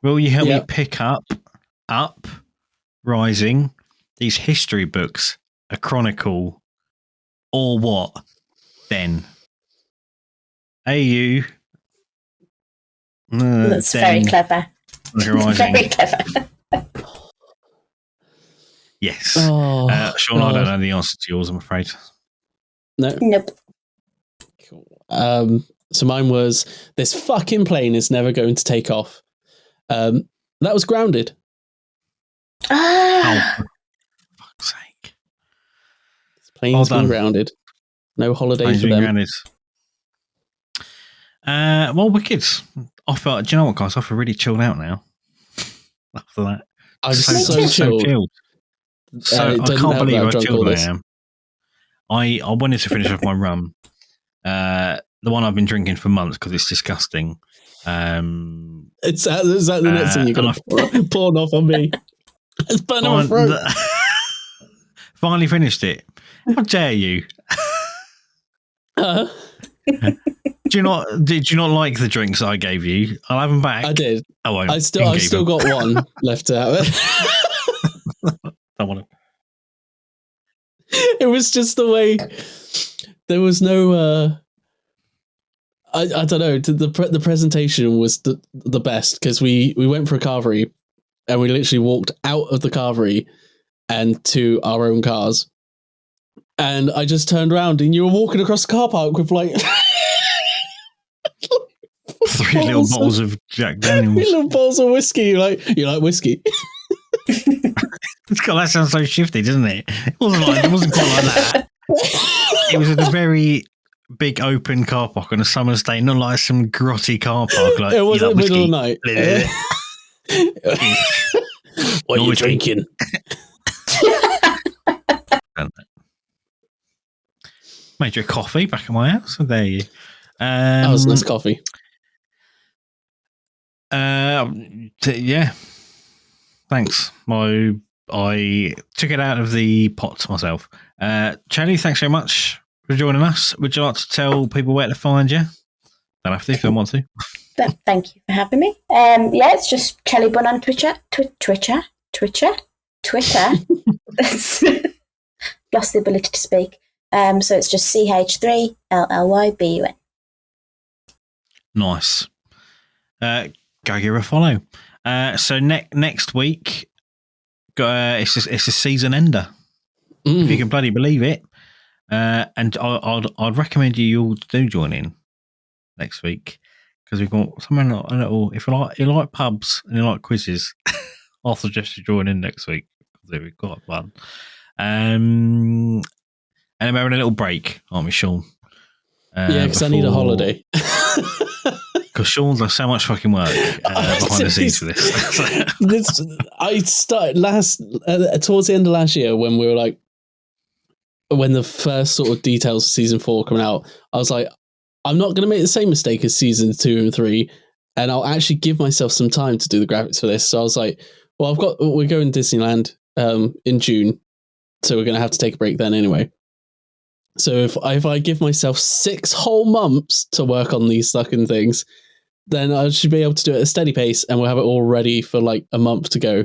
Will you help me pick up, Rising, these history books, a chronicle, or what? Then. Hey you. That's very clever. Very clever. Yes. Oh, Shaun, I don't know the answer to yours, I'm afraid. No. Nope. Cool. So mine was, this fucking plane is never going to take off. That was Grounded. Ah. Oh, for fuck's sake. This plane's been grounded. No holiday for them. Grounded. Well, wicked. Do you know what, guys? I feel really chilled out now. After that. I'm so chilled. So I can't believe how chilled I am. I wanted to finish off my rum. The one I've been drinking for months because it's disgusting. Is that the next thing you're going to pour off on me? It's burning my throat. Finally finished it. How dare you? Did you not like the drinks I gave you? I'll have them back. I did. I won't. I've still got one left to have it. I want to. It was just the way. There was no. I don't know. The presentation was the best, because we went for a carvery, and we literally walked out of the carvery and to our own cars, and I just turned around and you were walking across the car park with like 3 little bottles of Jack Daniels. 3 little bottles of whiskey. You like whiskey? God, that sounds so shifty, doesn't it? It wasn't quite like that. It was at a very big open car park on a summer's day, not like some grotty car park. Like, it was in the middle of the night. What are you drinking? Made you a coffee back at my house. So there you. That was nice coffee. Yeah. Thanks. I took it out of the pot myself. Charlie, thanks very much for joining us. Would you like to tell people where to find you? Don't have to if you don't want to. Thank you for having me. Yeah, it's just Kelly Bun on Twitter. That's lost the ability to speak. So it's just CH3LLYBUN. Nice. Go give her a follow. So next week, it's a season ender. If you can bloody believe it. And I'd recommend you all do join in next week because we've got something like a little. If you like pubs and you like quizzes, I'll suggest you join in next week because we've got one. And then we're having a little break, aren't we, Shaun? Yeah, because I need a holiday. Because Shaun does so much fucking work behind the scenes for this. I started towards the end of last year when we were like, when the first sort of details of season 4 coming out, I was like, I'm not going to make the same mistake as season 2 and 3, and I'll actually give myself some time to do the graphics for this. So I was like, well, we're going to Disneyland in June, so we're going to have to take a break then anyway. So if I give myself 6 whole months to work on these fucking things, then I should be able to do it at a steady pace, and we'll have it all ready for like a month to go.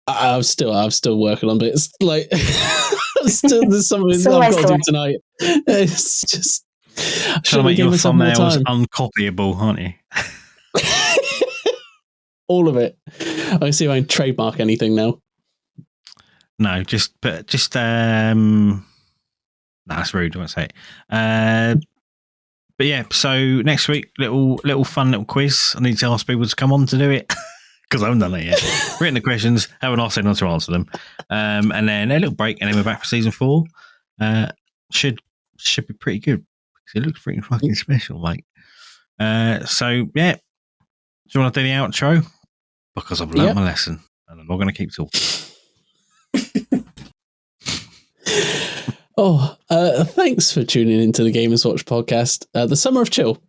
I'm still working on bits. Like, there's something I've got to do tonight. It's just trying to make your thumbnails uncopyable, aren't you? All of it. I can see if I can trademark anything now. No, that's rude. I won't say it. But yeah, so next week, little fun little quiz. I need to ask people to come on to do it because I haven't done it yet. Written the questions, haven't asked anyone to answer them, and then a little break, and then we're back for season 4. Should be pretty good because it looks pretty fucking special, mate. So yeah, do you want to do the outro? Because I've learnt my lesson, and I'm not going to keep talking. Thanks for tuning into the Gamers Watch podcast, the Summer of Chill.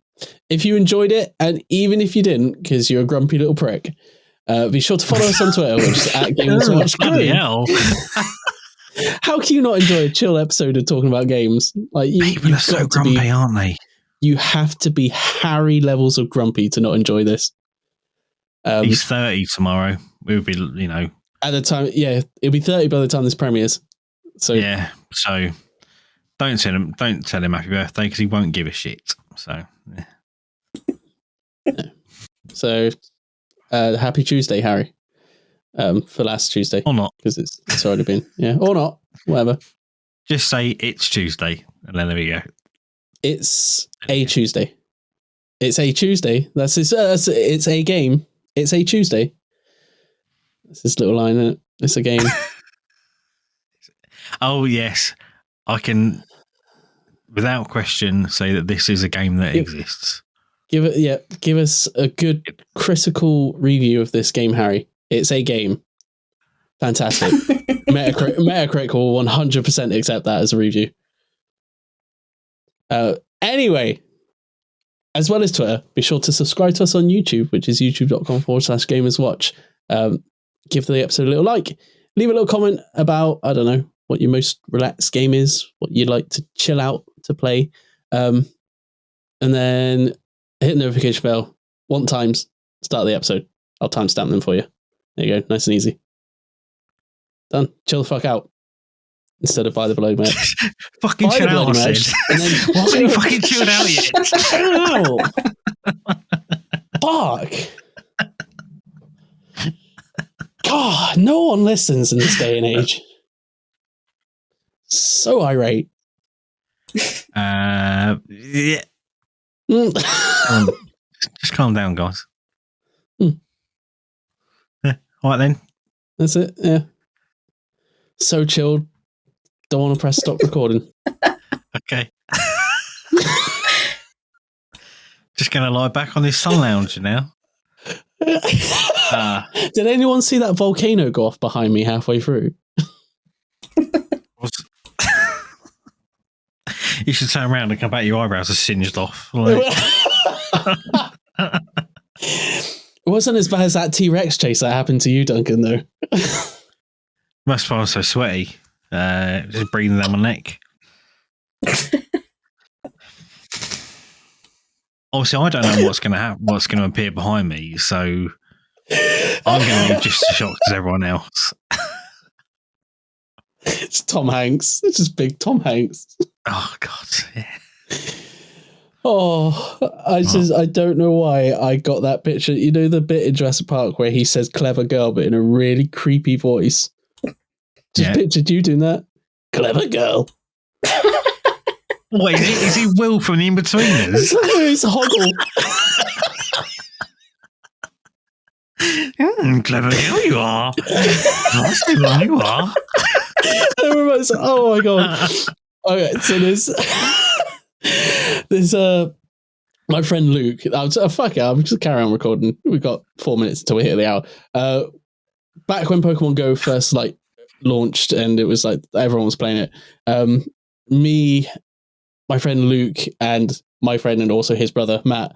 If you enjoyed it, and even if you didn't, because you're a grumpy little prick, be sure to follow us on Twitter, which is at Gamers Watch. Bloody hell. How can you not enjoy a chill episode of talking about games? Like, people are so grumpy, aren't they? You have to be Harry levels of grumpy to not enjoy this. He's 30 tomorrow. We'll be, at the time, yeah, it'll be 30 by the time this premieres. So yeah, so don't tell him happy birthday because he won't give a shit. So yeah. So happy Tuesday, Harry. For last Tuesday or not, because it's already been, yeah, or not, whatever. Just say it's Tuesday, and then there we go. It's a Tuesday. It's a Tuesday. That's his. It's a game. It's a Tuesday. That's this little line, isn't it? It's a game. Oh, yes. I can, without question, say that this is a game that exists. Give us a good critical review of this game, Harry. It's a game. Fantastic. Metacritic will 100% accept that as a review. Anyway, as well as Twitter, be sure to subscribe to us on YouTube, which is youtube.com/gamerswatch. Give the episode a little like. Leave a little comment about, I don't know, what your most relaxed game is, what you'd like to chill out to play. And then hit the notification bell. 1 times, start the episode. I'll timestamp them for you. There you go. Nice and easy. Done. Chill the fuck out. Instead of buy the bloody merch. Fucking chill out, I said. Why are you fucking chilled out yet? Fuck. God, no one listens in this day and age. So irate. Yeah. Just calm down, guys. Yeah, all right then. That's it. Yeah. So chilled. Don't want to press stop recording. Okay. Just going to lie back on this sun lounger now. Did anyone see that volcano go off behind me halfway through? You should turn around and come back. Your eyebrows are singed off. Like. It wasn't as bad as that T-Rex chase that happened to you, Duncan, though. That's why I was so sweaty. Just breathing down my neck. Obviously, I don't know what's going to happen, what's going to appear behind me, so I'm going to be just as shocked as everyone else. It's Tom Hanks. It's just big Tom Hanks. Oh God! Yeah. Oh, I don't know why I got that picture. You know the bit in Jurassic Park where he says "clever girl" but in a really creepy voice. Just pictured you doing that. Clever girl. Wait, is he Will from the In-Betweeners? It's Hoggle. Clever girl you are. Nice one you are. Oh my God. Okay, so there's my friend Luke. Fuck it, I'm just carry on recording. We've got 4 minutes until we hit the hour. Back when Pokemon Go first launched and it was like everyone was playing it. Me, my friend Luke, and my friend and also his brother Matt,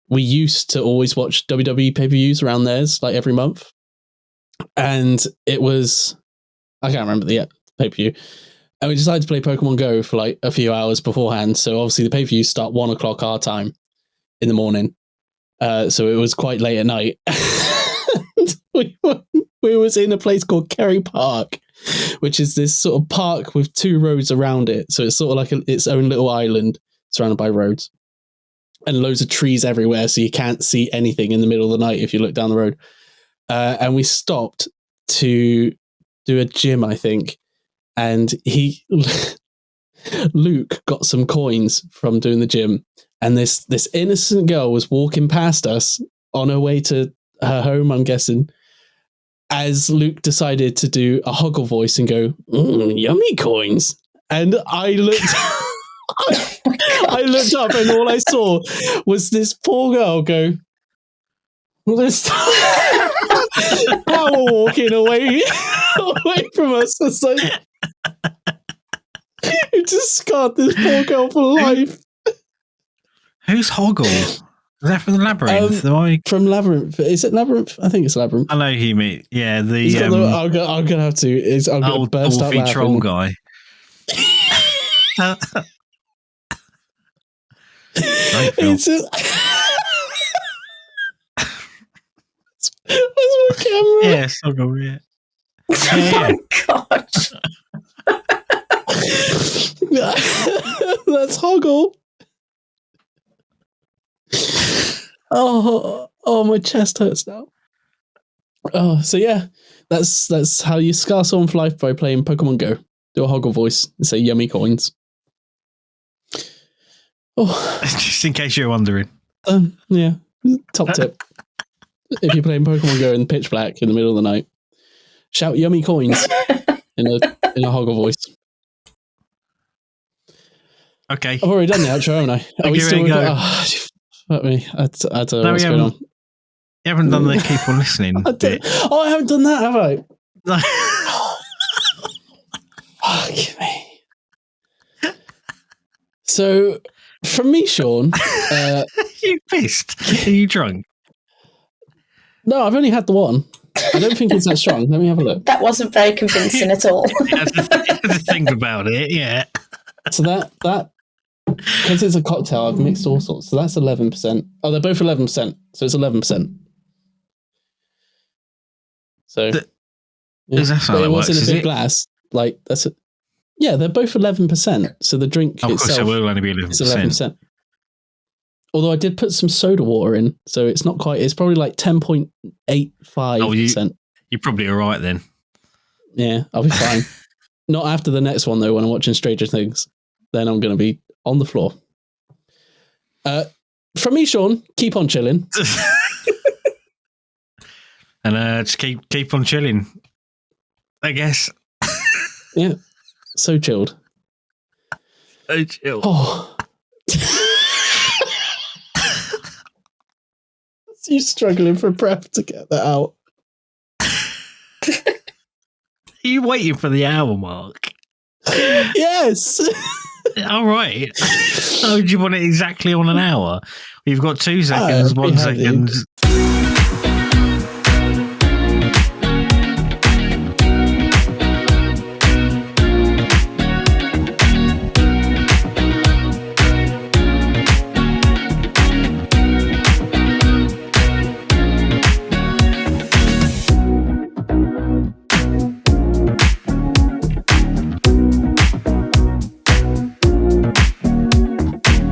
we used to always watch WWE pay-per-views around theirs, like every month. And it was, I can't remember the pay-per-view. And we decided to play Pokemon Go for like a few hours beforehand. So obviously the pay-per-views start 1 o'clock our time in the morning. So it was quite late at night. we was in a place called Kerry Park, which is this sort of park with 2 roads around it. So it's sort of like its own little island surrounded by roads and loads of trees everywhere. So you can't see anything in the middle of the night if you look down the road. And we stopped to do a gym, I think. And Luke got some coins from doing the gym. And this innocent girl was walking past us on her way to her home, I'm guessing, as Luke decided to do a Hoggle voice and go, yummy coins. And I looked I looked up and all I saw was this poor girl go, this power walking away from us. It's like, it just scarred this poor girl for life. Who's Hoggle? Is that from the Labyrinth? From Labyrinth. Is it Labyrinth? I think it's Labyrinth. I know who you mean. Yeah, I'm gonna have to. I'm gonna burst out laughing. Troll guy. It's where's my camera? Yeah, Hoggle. Yeah. Oh gosh. That's Hoggle. Oh, my chest hurts now. Oh, so yeah, that's how you scar someone for life by playing Pokemon Go. Do a Hoggle voice and say yummy coins. Oh, just in case you're wondering. Yeah, top tip. If you're playing Pokemon Go in pitch black in the middle of the night, shout yummy coins in a Hoggle voice. Okay. I've already done the outro, haven't I? Are we still going? Fuck me. I don't know what's going on. You haven't done the keep on listening bit. I haven't done that, have I? No. Fuck me. So, from me, Shaun. You pissed? Are you drunk? No, I've only had the one. I don't think it's that strong. Let me have a look. That wasn't very convincing at all. You have to think about it, yeah. So that because it's a cocktail, I've mixed all sorts. So that's 11%. Oh, they're both 11%. So it's 11%. So is that how that works? It was in a big glass. Like that's it. Yeah, they're both 11%. So the drink itself, of course, it will only be 11%. It's 11%. Although I did put some soda water in, so it's not quite. It's probably like 10.85%. You're probably all right then. Yeah, I'll be fine. Not after the next one though. When I'm watching Stranger Things, then I'm going to be on the floor. From me, Shaun, keep on chilling, and just keep on chilling. I guess. Yeah, so chilled. So chilled. Oh, You struggling for breath to get that out. Are you waiting for the hour mark? Yes. All right. Oh, do you want it exactly on an hour? You've got 2 seconds, I'd be 1 happy. second,